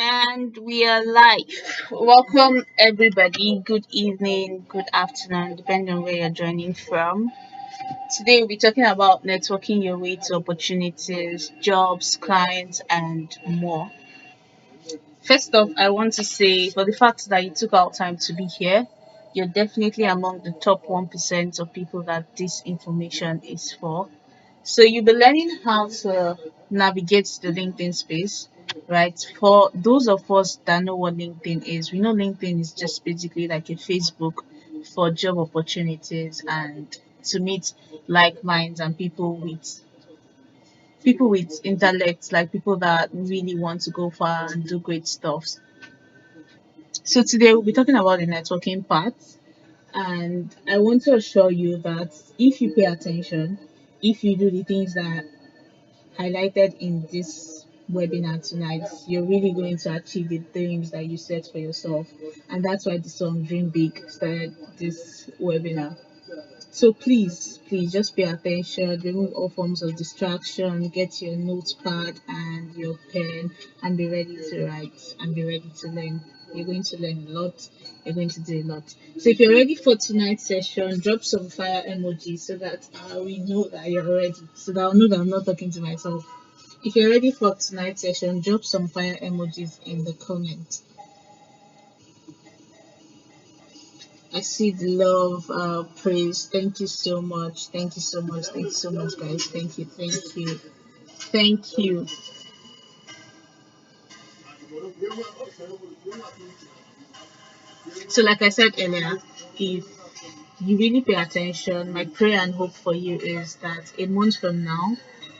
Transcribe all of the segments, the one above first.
And we are live. Welcome, everybody. Good evening, good afternoon, depending on where you're joining from. Today, we'll be talking about networking your way to opportunities, jobs, clients, and more. First off, I want to say for the fact that you took out time to be here, you're definitely among the top 1% of people that this information is for. So you'll be learning how to navigate the LinkedIn space, right? For those of us that know what LinkedIn is, we know LinkedIn is just basically like a Facebook for job opportunities and to meet like minds and people with intellect, like people that really want to go far and do great stuff. So today we'll be talking about the networking part, and I want to assure you that if you pay attention, if you do the things that highlighted in this webinar tonight, you're really going to achieve the dreams that you set for yourself. And that's why the song Dream Big started this webinar. So please just pay attention, remove all forms of distraction, get your notepad and your pen, and be ready to write and be ready to learn. You're going to learn a lot, you're going to do a lot. So if you're ready for tonight's session, drop some fire emojis so that we know that you're ready, so that I'll know that I'm not talking to myself. If you're ready for tonight's session, drop some fire emojis in the comments. I see the love, praise. Thank you so much. Thank you so much. Thank you so much, guys. Thank you. Thank you. Thank you. So, like I said earlier, if you really pay attention, my prayer and hope for you is that a month from now,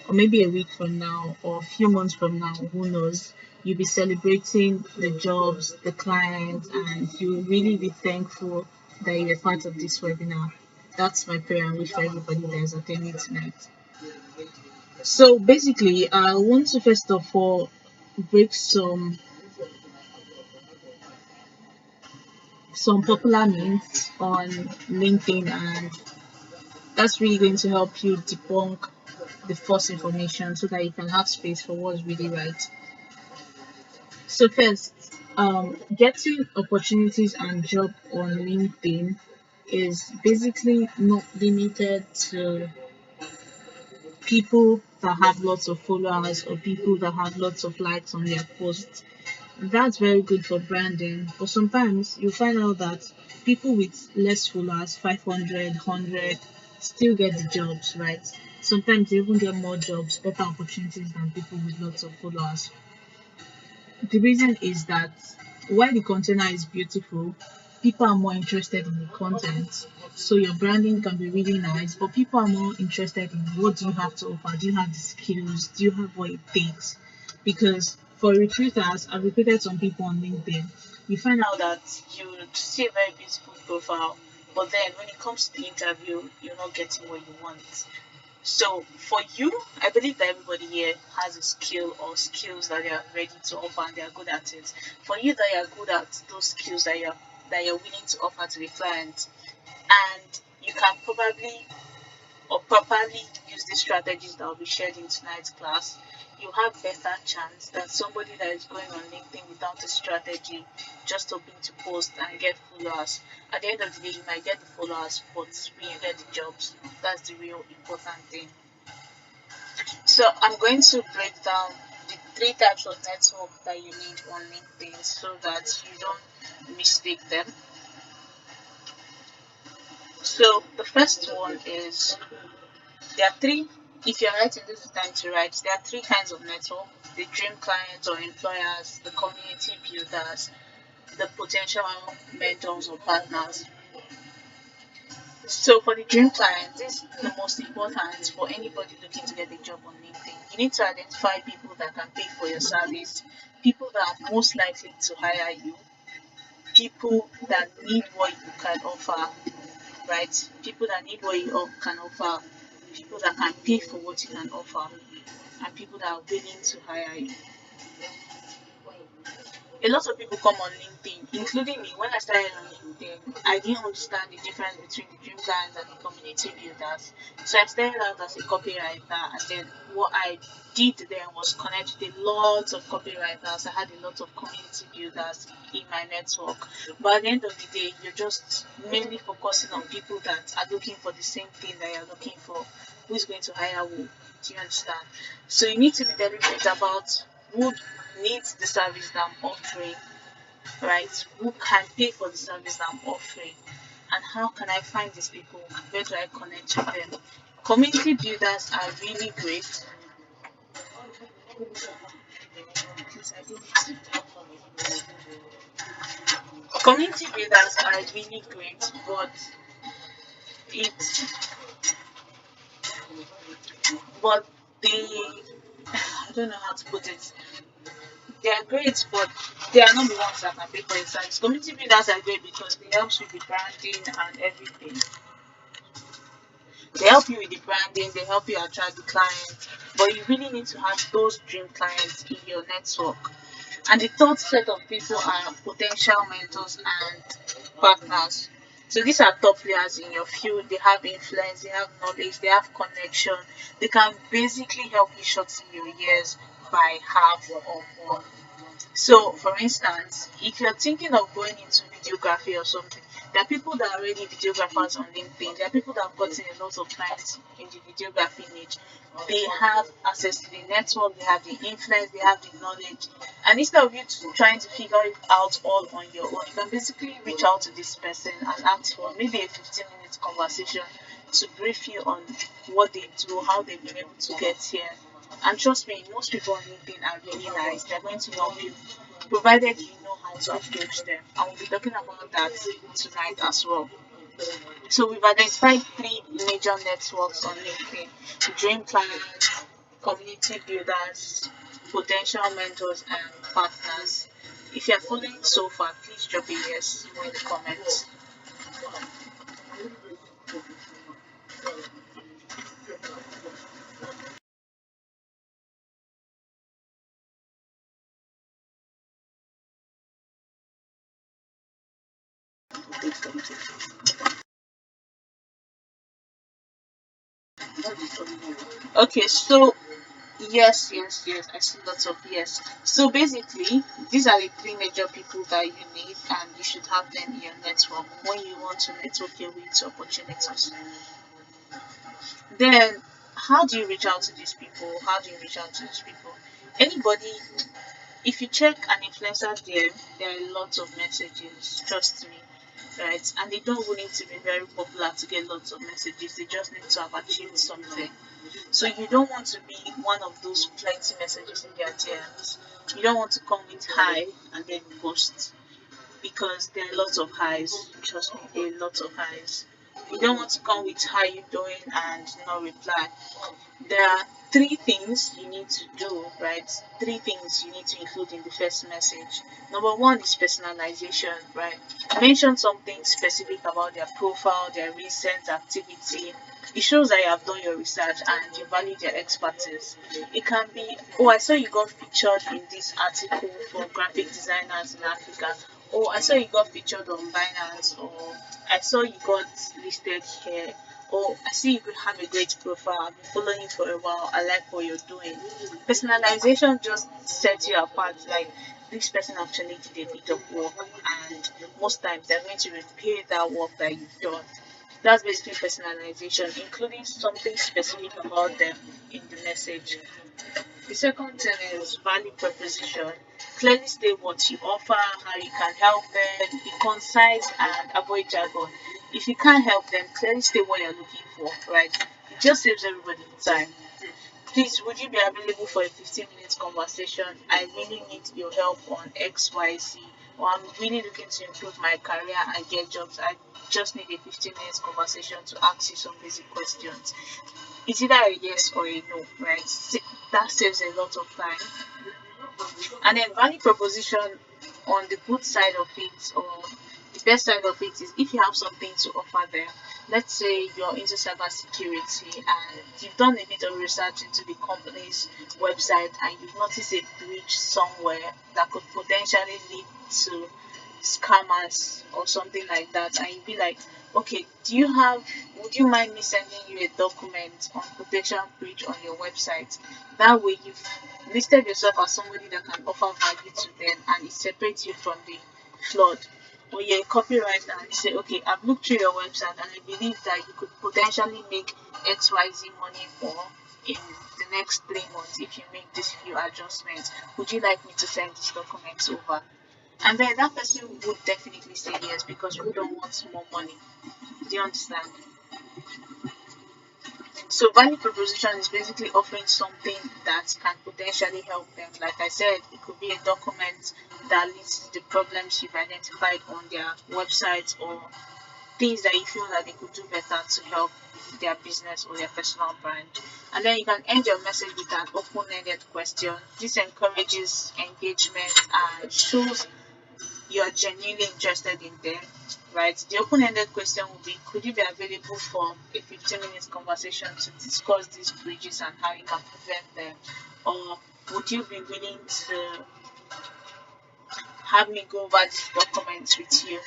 or maybe a week from now, or a few months from now, who knows, you'll be celebrating the jobs, the clients, and you'll really be thankful that you're part of this webinar. That's my prayer and wish for everybody that is attending tonight. So basically, I want to first of all break some popular myths on LinkedIn, and that's really going to help you debunk the false information so that you can have space for what's really right. So first, getting opportunities and job on LinkedIn is basically not limited to people that have lots of followers or people that have lots of likes on their posts. That's very good for branding, but sometimes you find out that people with less followers, 500, 100, still get the jobs, right? Sometimes they even get more jobs, better opportunities than people with lots of followers. The reason is that while the container is beautiful, people are more interested in the content. So your branding can be really nice, but people are more interested in what do you have to offer? Do you have the skills? Do you have what it takes? Because for recruiters, I've recruited some people on LinkedIn. You find out that you see a very beautiful profile, but then when it comes to the interview, you're not getting what you want. So for you, I believe that everybody here has a skill or skills that they are ready to offer and they are good at it. For you that you are good at those skills that you're willing to offer to the client, and you can probably or properly use the strategies that will be shared in tonight's class, you have better chance than somebody that is going on LinkedIn without a strategy, just hoping to post and get followers. At the end of the day, you might get the followers, but will you get the jobs? That's the real important thing. So I'm going to break down the three types of network that you need on LinkedIn so that you don't mistake them. So the first one is there are three. If you're writing this is time to write, there are three kinds of network: the dream clients or employers, the community builders, the potential mentors or partners. So for the dream client, this is the most important for anybody looking to get a job on LinkedIn. You need to identify people that can pay for your service, people that are most likely to hire you, people that need what you can offer, right? People that need what you can offer, people that can pay for what you can offer, and people that are willing to hire you. A lot of people come on LinkedIn, including me. When I started on LinkedIn, I didn't understand the difference between the dream clients and the community builders. So I started out as a copywriter, and then what I did then was connect with a lot of copywriters. I had a lot of community builders in my network. But at the end of the day, you're just mainly focusing on people that are looking for the same thing that you're looking for. Who's going to hire who? Do you understand? So you need to be deliberate about who needs the service that I'm offering, right? Who can pay for the service that I'm offering? And how can I find these people? Where do I connect with them? Community builders are really great. Community builders are really great, but it's but they I don't know how to put it. They are great, but they are not the ones that can pay for your service. Community builders are great because they help you with the branding and everything. They help you with the branding, they help you attract the clients, but you really need to have those dream clients in your network. And the third set of people are potential mentors and partners. So these are top players in your field. They have influence, they have knowledge, they have connection. They can basically help you shorten your years by half or more. So, for instance, if you're thinking of going into videography or something, there are people that are already videographers on LinkedIn. There are people that have gotten a lot of clients in the videography niche. They have access to the network, they have the influence, they have the knowledge. And instead of you trying to figure it out all on your own, you can basically reach out to this person and ask for maybe a 15-minute conversation to brief you on what they do, how they've been able to get here. And trust me, most people on LinkedIn are really nice. They're going to help you, provided you know how to approach them. And we'll be talking about that tonight as well. So we've identified three major networks on LinkedIn: dream clients, community builders, potential mentors, and partners. If you're following so far, please drop a yes in the comments. Okay, so yes, I see lots of yes. So basically, these are the three major people that you need, and you should have them in your network when you want to network your way to opportunities. Then, how do you reach out to these people? How do you reach out to these people? Anybody, if you check an influencer DM, there are lots of messages, trust me, right? And they don't even need to be very popular to get lots of messages, they just need to have achieved something. So you don't want to be one of those plenty messages in their DMs. You don't want to come with hi and then ghost, because there are lots of highs. Trust me, there are lots of highs. You don't want to come with how you doing and not reply. There are three things you need to do, right? Three things you need to include in the first message. Number one is personalization, right? Mention something specific about their profile, their recent activity. It shows that you have done your research and you value their expertise. It can be, oh, I saw you got featured in this article for graphic designers in Africa. Oh, I saw you got featured on Binance, or I saw you got listed here. Oh, I see you could have a great profile. I've been following you for a while. I like what you're doing. Personalization just sets you apart. Like, this person actually did a bit of work, and most times they're going to repay that work that you've done. That's basically personalization, including something specific about them in the message. The second thing is value proposition. Clearly state what you offer, how you can help them, be concise and avoid jargon. If you can't help them, clearly state what you're looking for, right? It just saves everybody time. Please, would you be available for a 15-minute conversation? I really need your help on XYZ, or I'm really looking to improve my career and get jobs. I just need a 15 minutes conversation to ask you some basic questions. It's either a yes or a no, right? That saves a lot of time. And then value proposition on the good side of it, or the best side of it is if you have something to offer them. Let's say you're into cybersecurity and you've done a bit of research into the company's website and you've noticed a breach somewhere that could potentially lead to scammers or something like that, and you'd be like, okay, would you mind me sending you a document on protection breach on your website? That way you've listed yourself as somebody that can offer value to them and it separates you from the flood. Or you're a copywriter and you say, okay, I've looked through your website and I believe that you could potentially make XYZ money more in the next 3 months if you make these few adjustments. Would you like me to send these documents over? And then that person would definitely say yes because we don't want more money. Do you understand? So value proposition is basically offering something that can potentially help them. Like I said, it could be a document that lists the problems you've identified on their website or things that you feel that they could do better to help their business or their personal brand. And then you can end your message with an open-ended question. This encourages engagement and shows you're genuinely interested in them, right? The open-ended question will be, could you be available for a 15-minute conversation to discuss these bridges and how you can prevent them? Or would you be willing to have me go over these documents with you?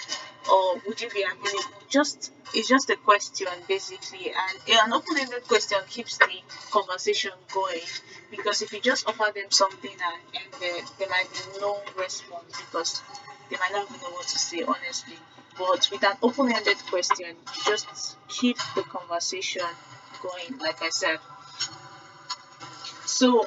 Or would you be available? Just it's just a question basically, and an open-ended question keeps the conversation going because if you just offer them something and there might be no response because they might not even know what to say honestly. But with an open-ended question, you just keep the conversation going, like I said. So,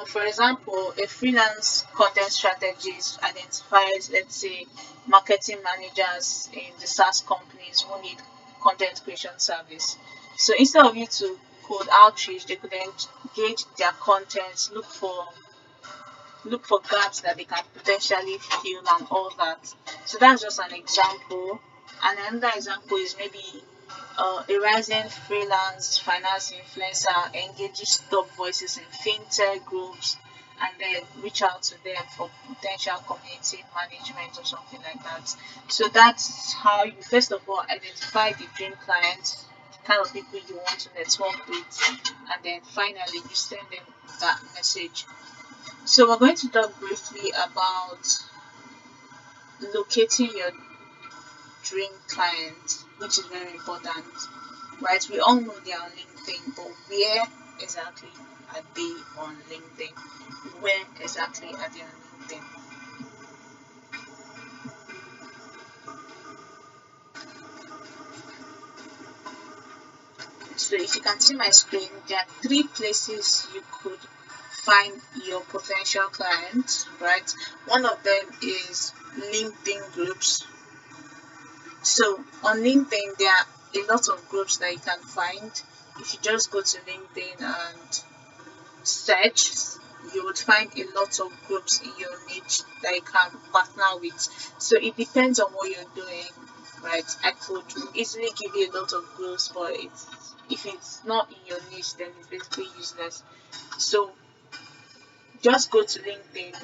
for example, a freelance content strategist identifies, let's say, marketing managers in the SaaS companies who need content creation service. So instead of you to cold outreach, they could engage their content, look for gaps that they can potentially fill and all that. So that's just an example. And another example is maybe a rising freelance finance influencer engages top voices in fintech groups and then reach out to them for potential community management or something like that. So that's how you first of all identify the dream clients, the kind of people you want to network with, and then finally you send them that message. So we're going to talk briefly about locating your dream client, which is very important, right? We all know they are on LinkedIn, but where exactly are they on LinkedIn? Where exactly are they on LinkedIn? So if you can see my screen, there are three places you could find your potential clients, right? One of them is LinkedIn groups. So on LinkedIn, there are a lot of groups that you can find. If you just go to LinkedIn and search, you would find a lot of groups in your niche that you can partner with. So it depends on what you're doing, right? I could easily give you a lot of groups, but if it's not in your niche, then it's basically useless. So just go to LinkedIn.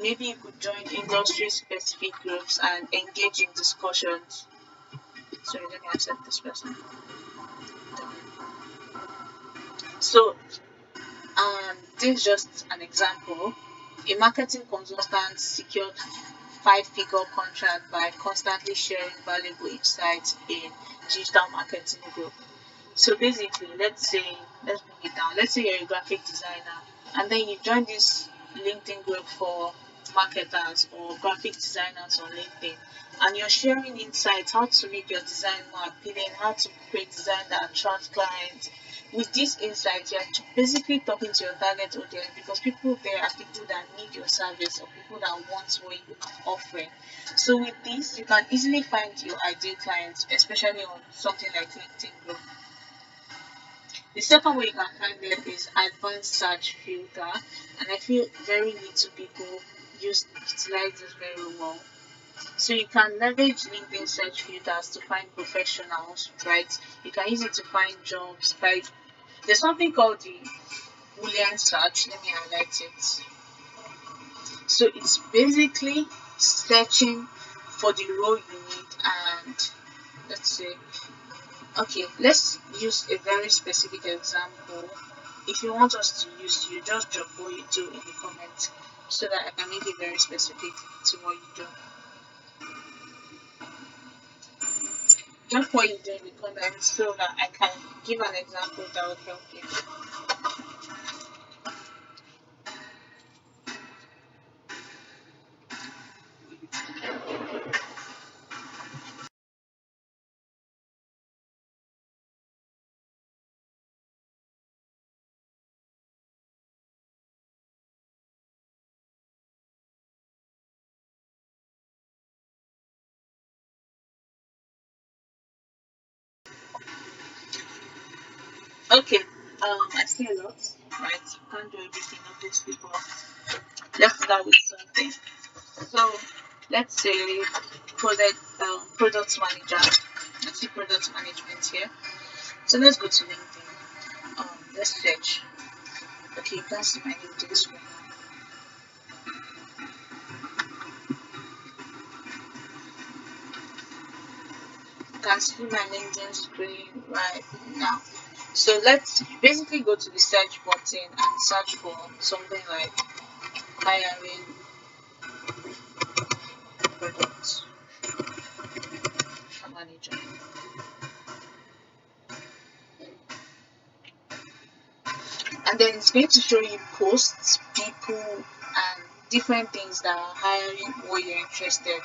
Maybe you could join industry specific groups and engage in discussions. Sorry, let me accept this person. So, this is just an example. A marketing consultant secured five-figure contract by constantly sharing valuable insights in digital marketing group. So basically, let's bring it down. Let's say you're a graphic designer, and then you join this LinkedIn group for marketers or graphic designers on LinkedIn, and you're sharing insights how to make your design more appealing, how to create design that attracts clients. With these insights, you're basically talking to your target audience because people there are people that need your service or people that want what you are offering. So with this, you can easily find your ideal clients, especially on something like LinkedIn group. The second way you can find them is advanced search filter, and I feel very little people utilize this very well. So you can leverage LinkedIn search filters to find professionals, right? You can use it to find jobs. By there's something called the Boolean search. Let me highlight it. So it's basically searching for the role you need. And let's say, okay, let's use a very specific example. If you want us to use, you just drop what you do in the comments so that I can make it very specific to what you do. Drop what you do in the comments so that I can give an example that will help you. Okay, I see a lot, right? Can't do everything, obviously, but let's start with something. So, let's say product manager. I see product management here. So let's go to LinkedIn. Let's search. Okay, you can see my LinkedIn screen. You can see my LinkedIn screen right now. So let's basically go to the search button and search for something like hiring product manager. And then it's going to show you posts, people, and different things that are hiring what you're interested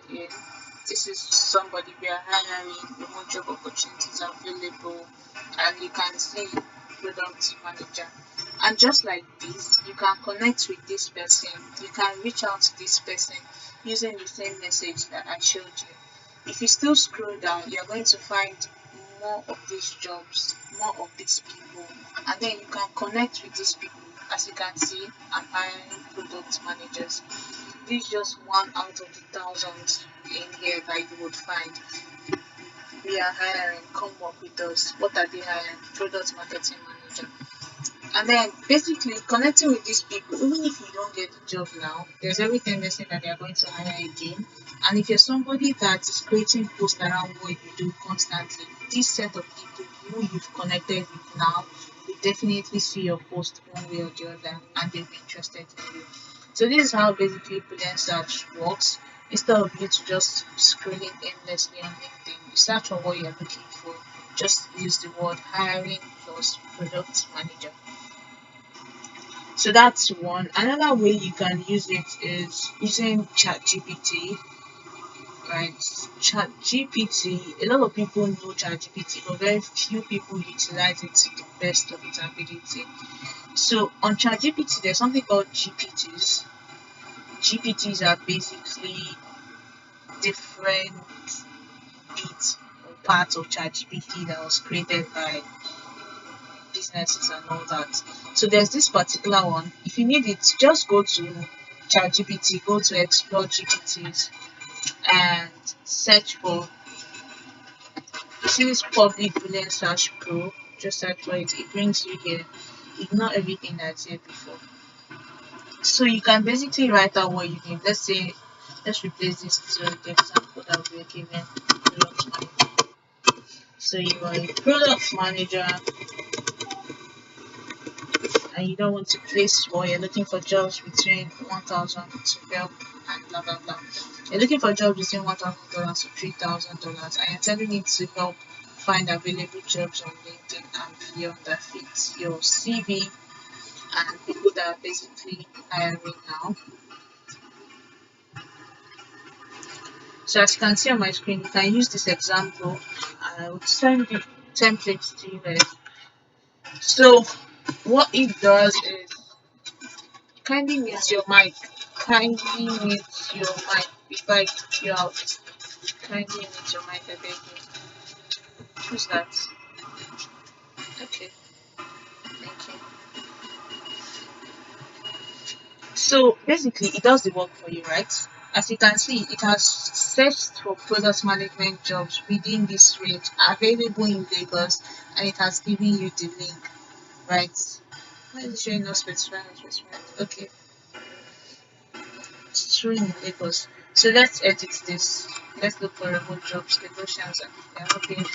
in. This is somebody we are hiring, remote job opportunities available, and you can see product manager. And just like this, you can connect with this person, you can reach out to this person using the same message that I showed you. If you still scroll down, you're going to find more of these jobs, more of these people, and then you can connect with these people. As you can see, I'm hiring product managers. This is just one out of the thousands in here that you would find. We are hiring, come work with us. What are they hiring? Product marketing manager. And then basically connecting with these people, even if you don't get the job now, there's every tendency that they are going to hire again. And if you're somebody that is creating posts around what you do constantly, this set of people who you've connected with now will definitely see your post one way or the other and they'll be interested in you. So this is how basically Boolean search works. Instead of you to just scrolling aimlessly on LinkedIn, you search for what you're looking for. Just use the word hiring plus product manager. So that's one. Another way you can use it is using ChatGPT. Right, ChatGPT. A lot of people know ChatGPT, but very few people utilize it to the best of its ability. So on ChatGPT, there's something called GPTs. GPTs are basically different bits or parts of ChatGPT that was created by businesses and all that. So there's this particular one. If you need it, just go to ChatGPT, go to Explore GPTs, and search for. You see this public Boolean search pro. Just search for it. It brings you here. Ignore everything that's here before. So you can basically write out what you need. Let's say, let's replace this to the example that we're given. Product manager. So you are a product manager and you don't want to place or you're looking for jobs between 1,000 to 12 and blah blah blah. You're looking for jobs between $1,000 to $3,000 and you're telling it to help find available jobs on LinkedIn and beyond that fits your CV and people that are basically hiring now. So as you can see on my screen, you can use this example. I would send the template to you guys. So what it does is kindly mute your mic. Kindly mute your mic before I kick you out. Kindly mute your mic, I beg you. Who's that? Okay, thank you. So basically, it does the work for you, right? As you can see, it has searched for product management jobs within this range available in Lagos, and it has given you the link, right? Why is it showing no specified? Okay. It's true in Lagos. So let's edit this. Let's look for remote jobs, negotiations, and they're not paying.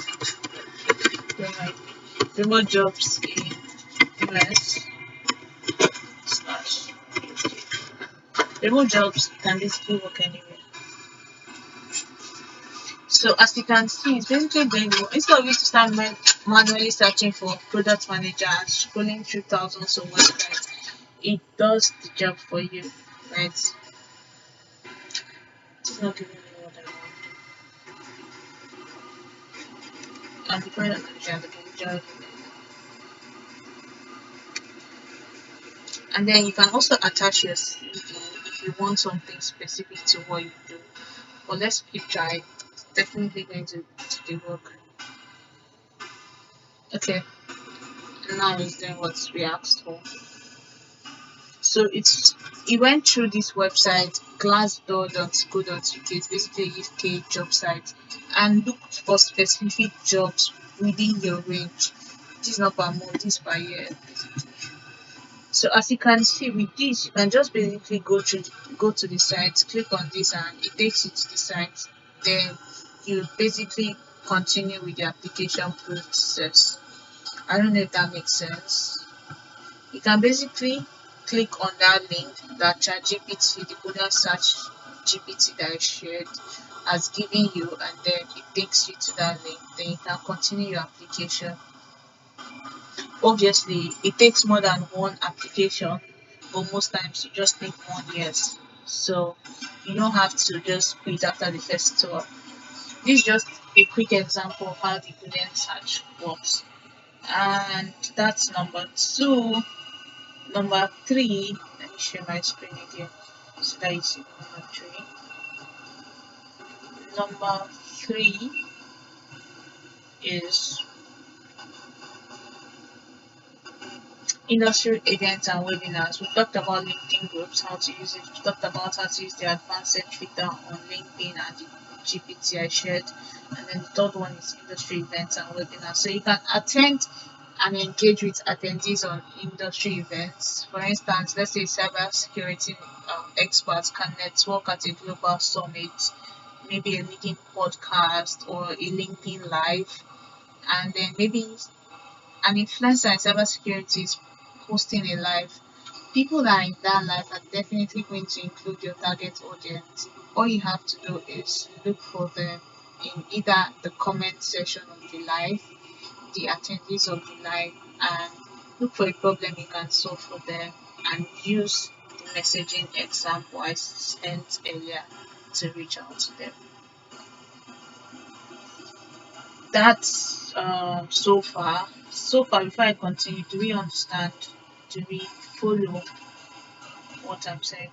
Right. Remote jobs in US slash remote jobs can basically work anywhere. So as you can see, it's basically going to instead of you to start manually searching for product manager and scrolling through thousands of websites, it does the job for you, right? It's not giving me what I want. And the product manager, the manager, and then you can also attach your CV if you want something specific to what you do. But let's keep trying. It's definitely going to the work. Okay, now it's doing what we asked for. So it went through this website glassdoor.co.uk. It's basically a UK job site and looked for specific jobs within your range. This is not per month, this is per year. So as you can see with this, you can just basically go to the site, click on this, and it takes you to the site. Then you basically continue with the application process. I don't know if that makes sense. You can basically click on that link that ChatGPT, the Google search GPT that I shared, has given you, and then it takes you to that link. Then you can continue your application. Obviously, it takes more than one application, but most times you just need one yes. So you don't have to just quit after the first tour. This is just a quick example of how the Boolean search works. And that's number two. Number three, let me share my screen again so that you see number three. Number three is industry events and webinars. We talked about LinkedIn groups, how to use it. We talked about how to use the advanced search filter on LinkedIn and the GPT I shared. And then the third one is industry events and webinars. So you can attend and engage with attendees on industry events. For instance, let's say cybersecurity experts can network at a global summit, maybe a leading podcast or a LinkedIn live, and then maybe an influencer in cybersecurity is posting a live. People that are in that live are definitely going to include your target audience. All you have to do is look for them in either the comment section of the live, the attendees of the live, and look for a problem you can solve for them and use the messaging example I sent earlier to reach out to them. That's so far. So far, before I continue, do we understand? Do we follow what I'm saying?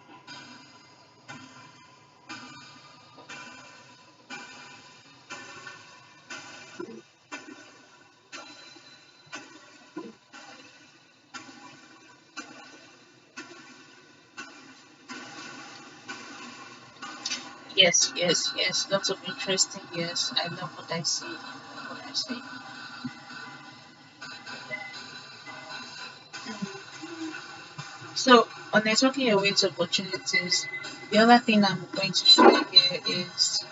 Yes, yes, yes. Lots of interesting. Yes, I love what I see. I love what I see. So, on networking your way to opportunities, the other thing I'm going to show you here is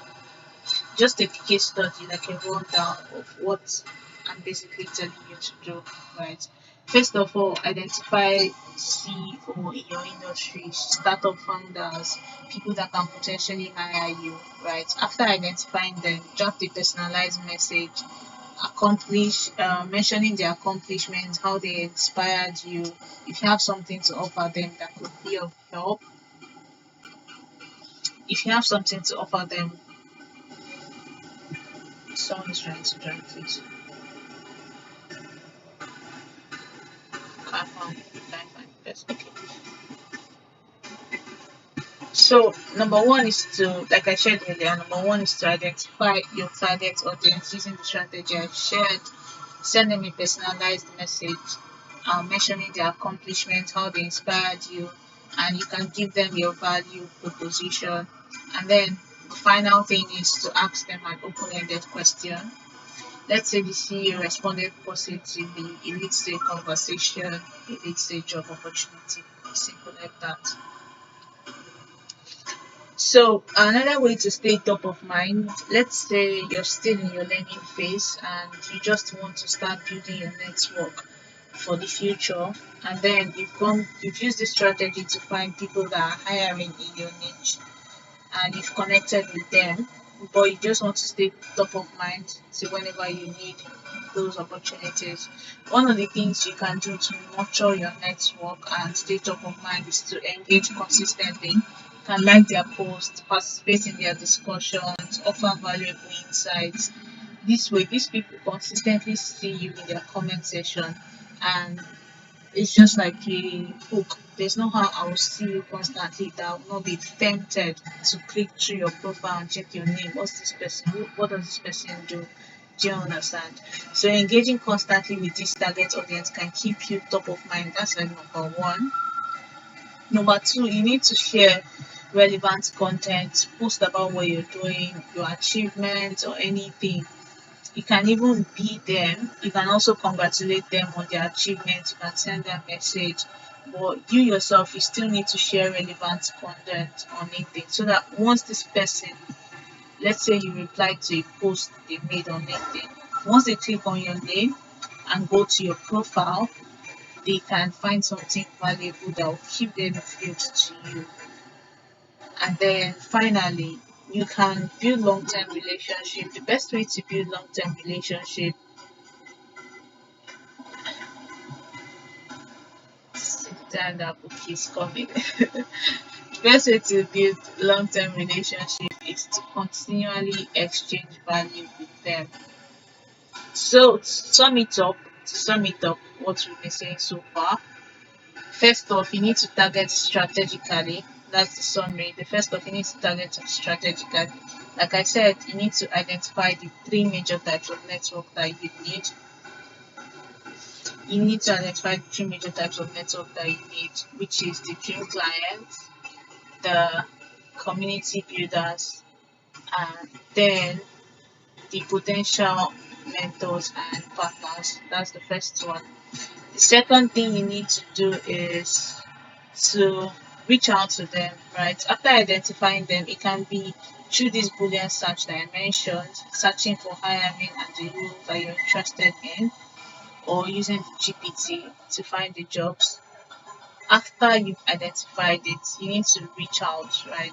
just a case study, like a rundown of what I'm basically telling you to do, right? First of all, identify CEO in your industry, startup founders, people that can potentially hire you, right? After identifying them, draft a personalized message, mentioning their accomplishments, how they inspired you. If you have something to offer them that could be of help, if you have something to offer them, someone is trying to join, please. Can't find this. Okay. So number one is to, like I shared earlier, number one is to identify your target audience using the strategy I shared. Send them a personalized message, mentioning their accomplishments, how they inspired you, and you can give them your value proposition. And then the final thing is to ask them an open-ended question. Let's say the CEO responded positively, it leads to a conversation, it leads to a job opportunity. Simple like that. So another way to stay top of mind, let's say you're still in your learning phase and you just want to start building your network for the future, and then you've used this strategy to find people that are hiring in your niche, and you've connected with them, but you just want to stay top of mind so whenever you need those opportunities. One of the things you can do to nurture your network and stay top of mind is to engage consistently. You can like their posts, participate in their discussions, offer valuable insights. This way, these people consistently see you in their comment section, and it's just like a hook. There's no how I will see you constantly that I will not be tempted to click through your profile and check your name. What's this person? What does this person do? Do you understand? So engaging constantly with this target audience can keep you top of mind. That's like number one. Number two, you need to share relevant content, post about what you're doing, your achievements, or anything. You can even be them. You can also congratulate them on their achievements. You can send them a message. But you yourself, you still need to share relevant content on LinkedIn so that once this person, let's say you reply to a post they made on LinkedIn, once they click on your name and go to your profile, they can find something valuable that will keep them glued to you. And then finally, you can build long-term relationship. The best way to build long-term relationship, and that book is coming. The best way to build long-term relationship is to continually exchange value with them. So to sum it up, what we've been saying so far. First off, you need to target strategically. That's the summary. The first off, you need to target strategically. Like I said, you need to identify the three major types of network that you need. You need to identify the three major types of network that you need, which is the dream client, the community builders, and then the potential mentors and partners. That's the first one. The second thing you need to do is to reach out to them, right? After identifying them, it can be through this Boolean search that I mentioned, searching for hiring and the role that you're interested in, or using the GPT to find the jobs. After you've identified it, you need to reach out, right?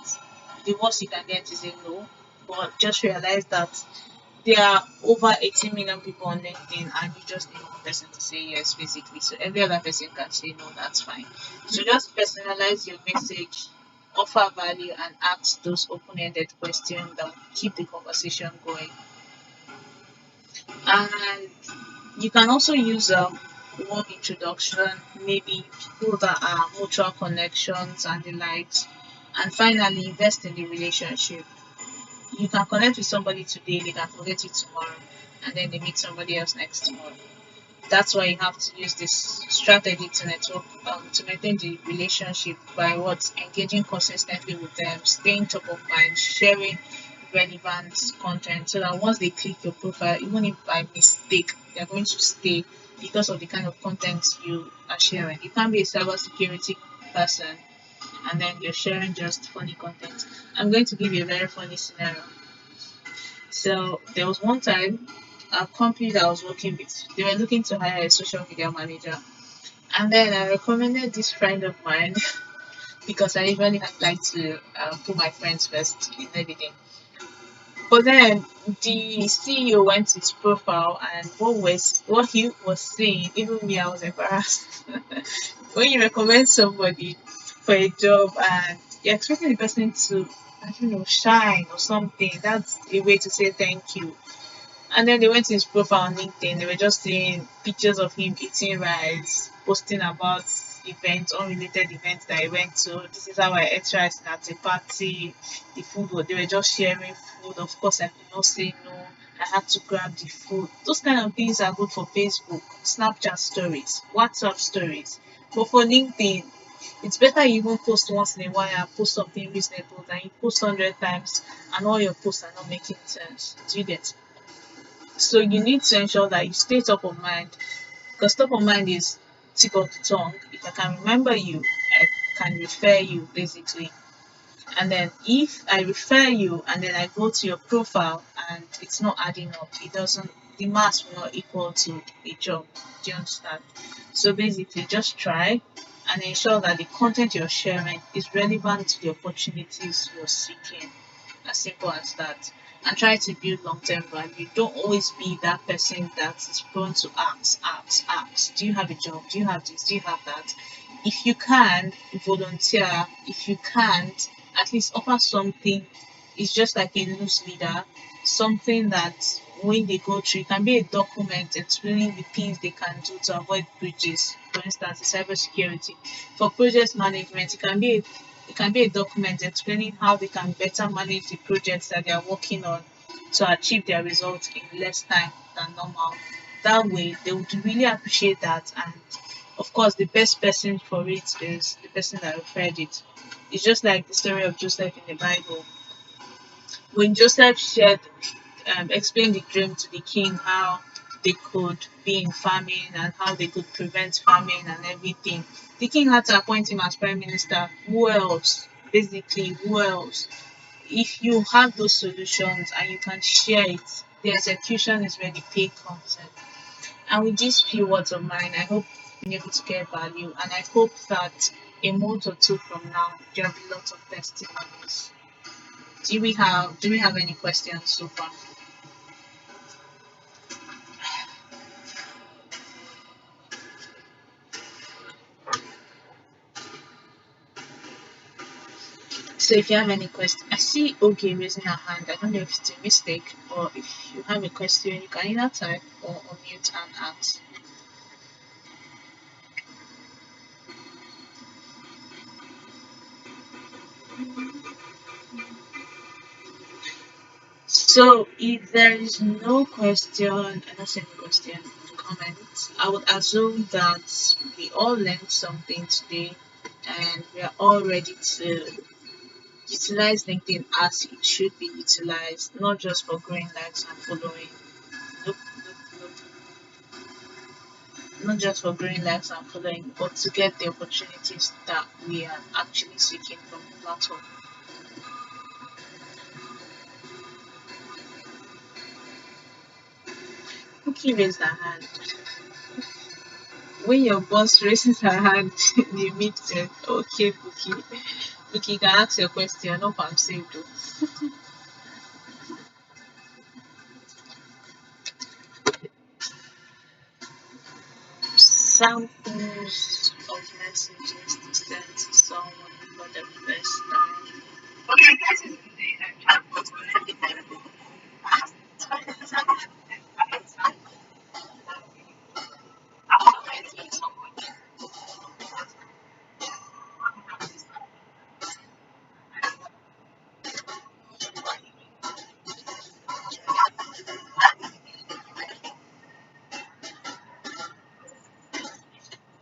The worst you can get is a no, but just realize that there are over 18 million people on LinkedIn and you just need one person to say yes, basically. So every other person can say no, that's fine. So just personalize your message, offer value, and ask those open ended questions that will keep the conversation going. And you can also use warm introduction, maybe people that are mutual connections and the likes. And finally, invest in the relationship. You can connect with somebody today, they can forget you tomorrow, and then they meet somebody else next tomorrow. That's why you have to use this strategy to network, to maintain the relationship by what engaging consistently with them, staying top of mind, sharing relevant content, so that once they click your profile, even if by mistake, they're going to stay because of the kind of content you are sharing. You can't be a cybersecurity person and then you're sharing just funny content. I'm going to give you a very funny scenario. So there was one time a company that I was working with, they were looking to hire a social media manager. And then I recommended this friend of mine because I usually like to put my friends first in everything. But then the CEO went to his profile and what he was saying, even me, I was embarrassed. When you recommend somebody for a job and you're expecting the person to, I don't know, shine or something, that's a way to say thank you. And then they went to his profile on LinkedIn. They were just seeing pictures of him eating rice, posting about events, unrelated events that he went to. This is how I ate rice at a party. The food, they were just sharing food. Of course, I could not say no. I had to grab the food. Those kind of things are good for Facebook, Snapchat stories, WhatsApp stories. But for LinkedIn, it's better you even post once in a while and post something reasonable than you post 100 times and all your posts are not making sense. Do you get? So you need to ensure that you stay top of mind because top of mind is tip of the tongue. If I can remember you, I can refer you basically. And then if I refer you and then I go to your profile and it's not adding up, it doesn't, the mass will not equal to a job. Do you understand? So basically just try and ensure that the content you're sharing is relevant to the opportunities you're seeking. As simple as that. And try to build long term value. Don't always be that person that is prone to ask. Do you have a job? Do you have this? Do you have that? If you can, volunteer. If you can't, at least offer something. It's just like a news leader, something that when they go through, it can be a document explaining the things they can do to avoid breaches. For instance, cybersecurity. For project management, it can be a document explaining how they can better manage the projects that they are working on to achieve their results in less time than normal. That way, they would really appreciate that. And of course, the best person for it is the person that referred it. It's just like the story of Joseph in the Bible. When Joseph explained the dream to the king, how they could be in famine and how they could prevent famine and everything. The king had to appoint him as prime minister. Who else? Basically, who else? If you have those solutions and you can share it, the execution is where the pay comes in. And with these few words of mine, I hope you've been able to get value, and I hope that a month or two from now, there will be lots of testimonies. Do we have any questions so far? So if you have any question, I see okay raising her hand. I don't know if it's a mistake or if you have a question, you can either type or unmute and ask. So if there is no question, I don't see any question, comment, I would assume that we all learned something today and we are all ready to utilize LinkedIn as it should be utilized, not just for growing likes and following. Nope, nope, nope. Not just for growing likes and following, but to get the opportunities that we are actually seeking from the platform. Cookie raised her hand. When your boss raises her hand in the meeting, okay, Cookie. Cookie, you can ask your question. Hope I'm safe though. Samples of messages to send to someone for the first time.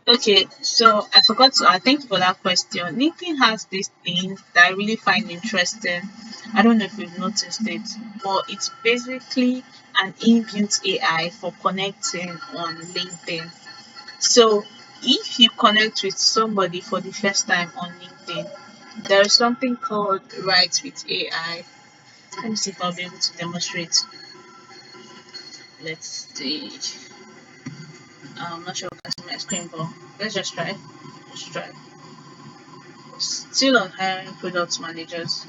Okay, so I forgot to thank you for that question. LinkedIn has this thing that I really find interesting. I don't know if you've noticed it, but it's basically an inbuilt AI for connecting on LinkedIn. So if you connect with somebody for the first time on LinkedIn, there is something called Write with AI. Let me see if I'll be able to demonstrate. Let's see. I'm not sure if I can see my screen, but let's just try. Let's try. Still on hiring product managers.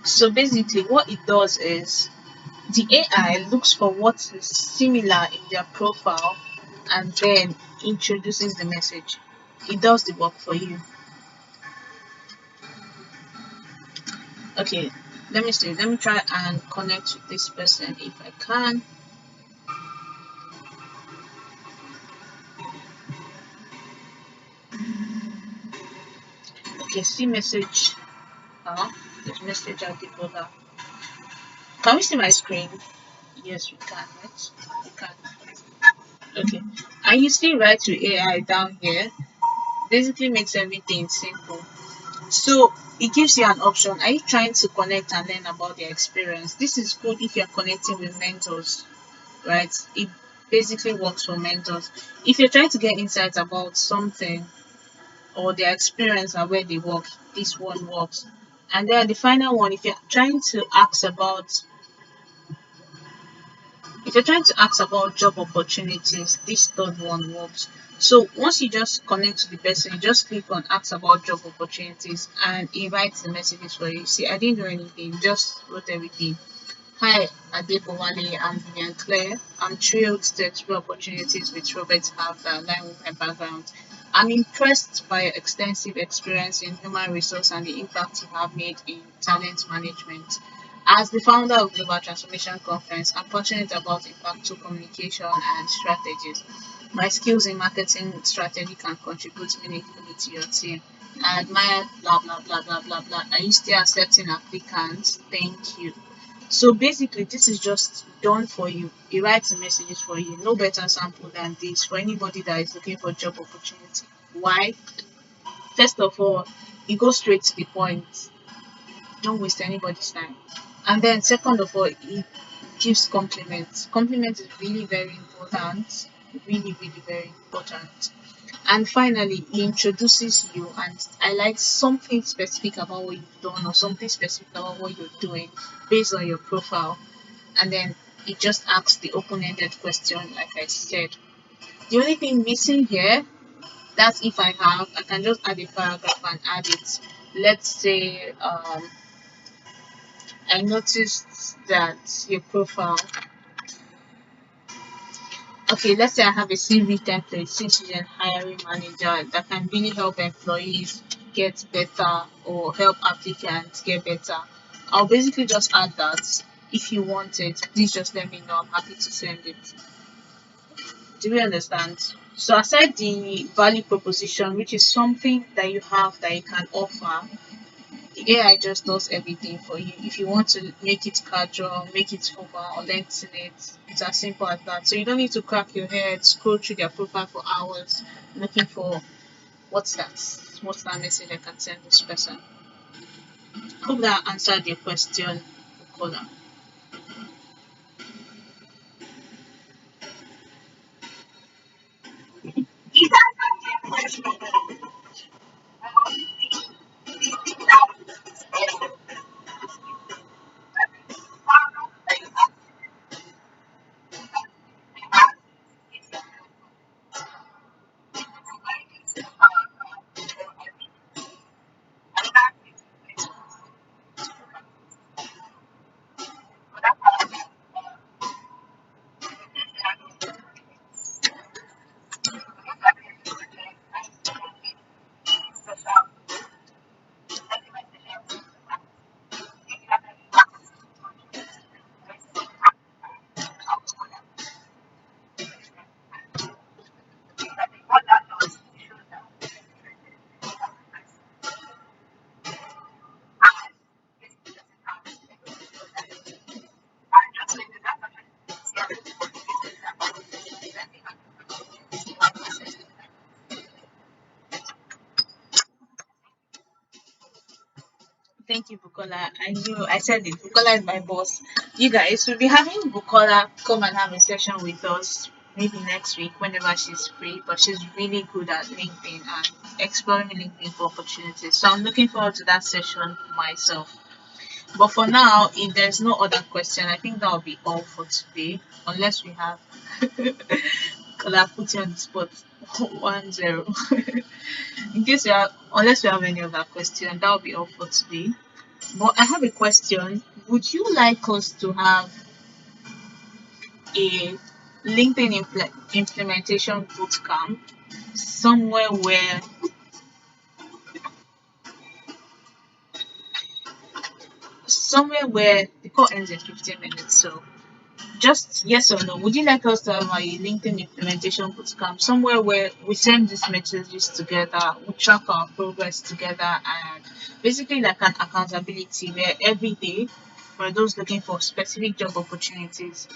So basically, what it does is the AI looks for what is similar in their profile and then introduces the message. It does the work for you. Okay, let me see. Let me try and connect with this person if I can. Okay, see message. There's message at the border. Can we see my screen? Yes, we can. Right? We can. Okay. And you see right to AI down here. Basically makes everything simple. So it gives you an option. Are you trying to connect and learn about their experience? This is good if you're connecting with mentors, right? It basically works for mentors. If you're trying to get insights about something, or their experience and where they work, this one works. And then the final one, if you're trying to ask about job opportunities, this third one works. So once you just connect to the person, you just click on ask about job opportunities and it writes the messages for you. See, I didn't do anything, just wrote everything. Hi, Adebowale. I'm Vivian Claire. I'm thrilled to explore opportunities with Robert have that align with my background. I'm impressed by your extensive experience in human resource and the impact you have made in talent management. As the founder of Global Transformation Conference, I'm passionate about impactful communication and strategies. My skills in marketing strategy can contribute meaningfully to your team. I admire blah blah blah blah blah blah. Are you still accepting applicants? Thank you. So basically, this is just done for you. It writes the messages for you. No better sample than this for anybody that is looking for job opportunity. Why? First of all, it goes straight to the point. Don't waste anybody's time. And then second of all, it gives compliments. Compliment is really very important. Really, really very important. And finally, he introduces you and highlights something specific about what you've done or something specific about what you're doing based on your profile. And then it just asks the open-ended question, like I said. The only thing missing here, that's if I can just add a paragraph and add it. Let's say I noticed that your profile, okay, let's say I have a CV template since you're a hiring manager that can really help employees get better or help applicants get better. I'll basically just add that. If you want it, please just let me know. I'm happy to send it. Do we understand? So aside the value proposition, which is something that you have that you can offer, the AI just does everything for you. If you want to make it casual, make it formal, or lengthen it, it's as simple as that. So you don't need to crack your head, scroll through their profile for hours looking for what's that? What's that message I can send this person? Hope that answered your question, Bukola. Thank you, Bukola. I knew I said it. Bukola is my boss. You guys will be having Bukola come and have a session with us maybe next week whenever she's free. But she's really good at LinkedIn and exploring LinkedIn for opportunities. So I'm looking forward to that session myself. But for now, if there's no other question, I think that will be all for today. Unless we have Bukola put you on the spot 1-0. In case you have, unless we have any other question, that will be all for today. But I have a question. Would you like us to have a LinkedIn implementation bootcamp somewhere where the call ends in 15 minutes? So just yes or no. Would you like us to have a LinkedIn implementation bootcamp somewhere where we send these messages together, we track our progress together, and basically like an accountability where every day for those looking for specific job opportunities,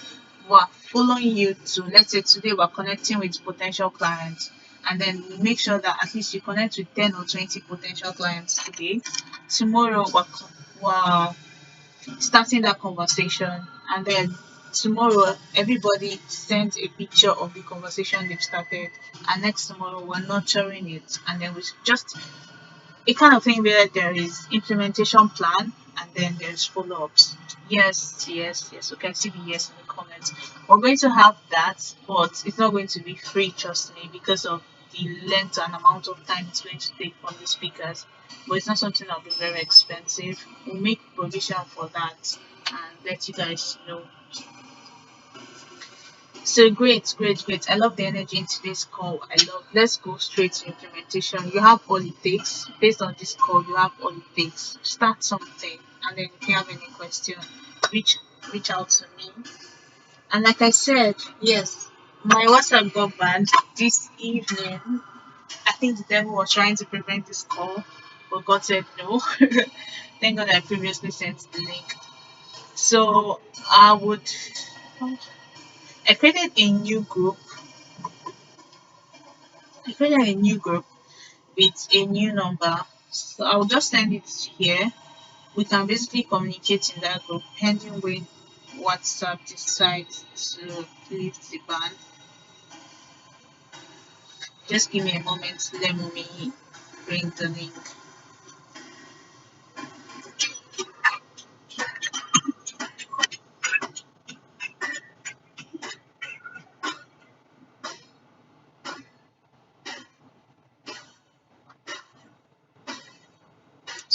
we're following you to, let's say today we're connecting with potential clients, and then we make sure that at least you connect with 10 or 20 potential clients today. Tomorrow we're starting that conversation, and then Tomorrow, everybody sends a picture of the conversation they've started, and next tomorrow, we're nurturing it, and then we just a kind of thing where there is implementation plan and then there's follow-ups. Yes, yes, yes. Okay, I see the yes in the comments. We're going to have that, but it's not going to be free, trust me, because of the length and amount of time it's going to take from the speakers. But it's not something that'll be very expensive. We'll make provision for that and let you guys know. So great, great, great. I love the energy in today's call. I love. Let's go straight to implementation. You have all it takes. Based on this call, you have all it takes. Start something, and then if you have any question, reach reach out to me. And like I said, yes, my WhatsApp got banned this evening. I think the devil was trying to prevent this call, but God said no. Thank God I previously sent the link. So I would. I created a new group. I created a new group with a new number. So I'll just send it here. We can basically communicate in that group pending when WhatsApp decides to lift the ban. Just give me a moment. Let me bring the link.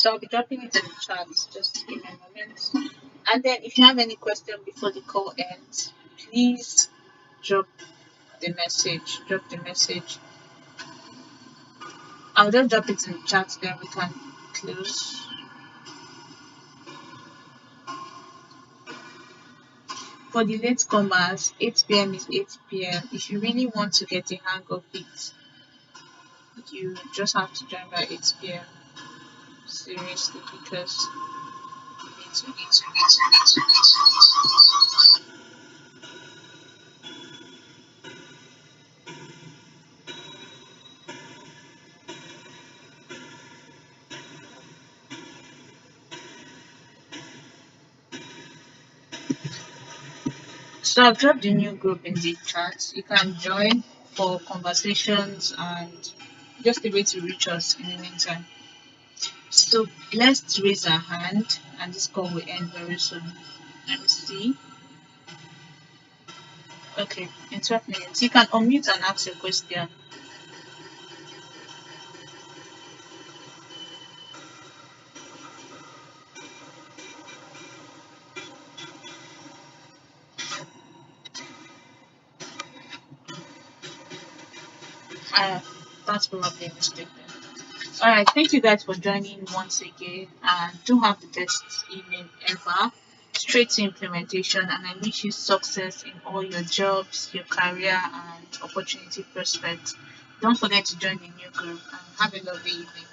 So I'll be dropping it in the chat. Just give me a moment. And then if you have any question before the call ends, please drop the message. Drop the message. I'll just drop it in the chat, then we can close. For the latecomers, 8 p.m. is 8 p.m. If you really want to get a hang of it, you just have to join by 8 p.m. Seriously, because you need to So I've dropped the new group in the chat. You can join for conversations and just a way to reach us in the meantime. So let's raise our hand and this call will end very soon. Let me see. Okay, in 12 minutes. You can unmute and ask your question. Uh, that's probably a mistake then. Alright, thank you guys for joining once again and do have the best evening ever. Straight to implementation and I wish you success in all your jobs, your career and opportunity prospects. Don't forget to join the new group and have a lovely evening.